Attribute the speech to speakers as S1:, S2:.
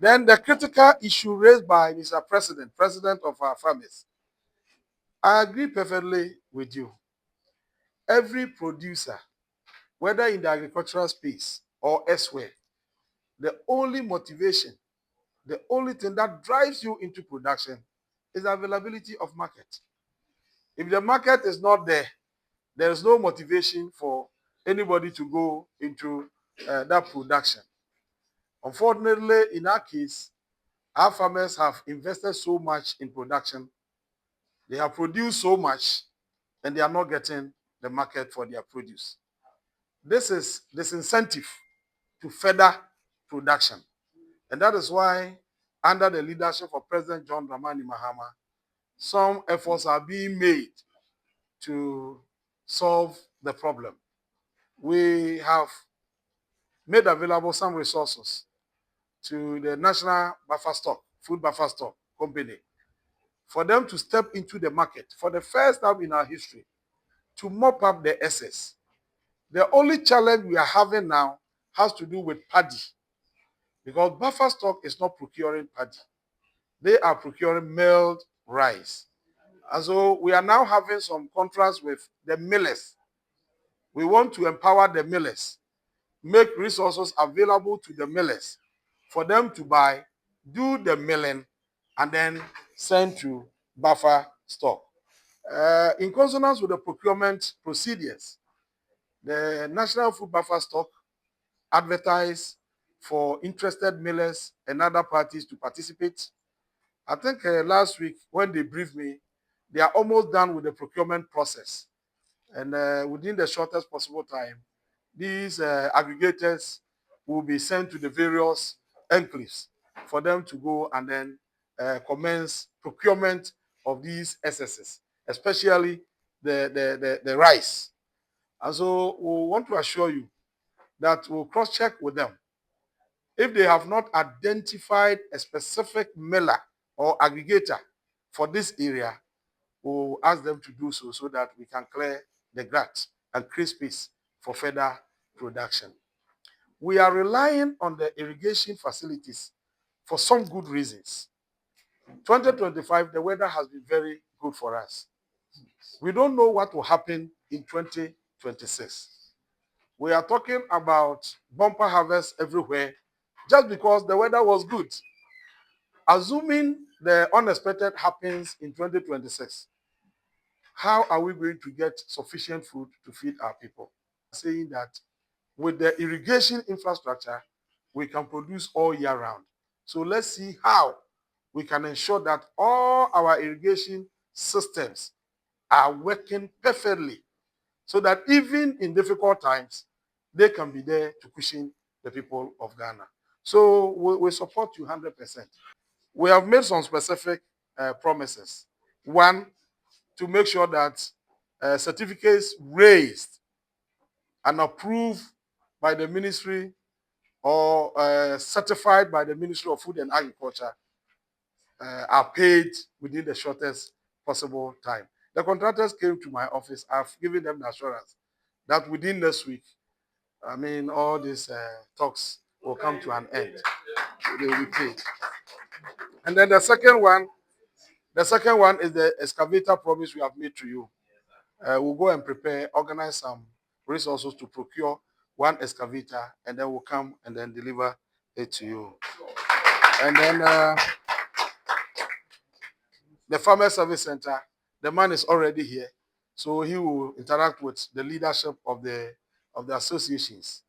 S1: Then the critical issue raised by Mr. President of our farmers. I agree perfectly with you. Every producer, whether in the agricultural space or elsewhere, the only motivation, the only thing that drives you into production is the availability of market. If the market is not there, there is no motivation for anybody to go into that production. Unfortunately, in our case, our farmers have invested so much in production. They have produced so much, and they are not getting the market for their produce. This is disincentive to further production. And that is why, under the leadership of President John Dramani Mahama, some efforts are being made to solve the problem. We have made available some resources to the National Buffer Stock, Food Buffer Stock Company, for them to step into the market for the first time in our history to mop up the excess. The only challenge we are having now has to do with paddy, because buffer stock is not procuring paddy. They are procuring milled rice. And so we are now having some contracts with the millers. We want to empower the millers, make resources available to the millers for them to buy, do the milling, and then send to buffer stock. In consonance with the procurement procedures, the National Food Buffer Stock advertised for interested millers and other parties to participate. I think last week when they briefed me, they are almost done with the procurement process. And within the shortest possible time, these aggregators will be sent to the various enclaves for them to go and then commence procurement of these SSs, especially the rice. And so we want to assure you that we'll cross-check with them. If they have not identified a specific miller or aggregator for this area, we'll ask them to do so that we can clear the grass and create space for further production. We are relying on the irrigation facilities for some good reasons. 2025, the weather has been very good for us. We don't know what will happen in 2026. We are talking about bumper harvest everywhere just because the weather was good. Assuming the unexpected happens in 2026, how are we going to get sufficient food to feed our people? Saying that with the irrigation infrastructure, we can produce all year round. So let's see how we can ensure that all our irrigation systems are working perfectly so that even in difficult times, they can be there to cushion the people of Ghana. So we support you 100%. We have made some specific promises. One, to make sure that certificates raised and approved by the ministry or certified by the Ministry of Food and Agriculture are paid within the shortest possible time. The contractors came to my office. I've given them the assurance that within this week, all these talks will come to an end. They will be paid. And then the second one is the excavator promise we have made to you. We'll go and organize some resources to procure one excavator, and then we'll come and then deliver it to you. And then the Farmer Service Center, the man is already here, so he will interact with the leadership of the associations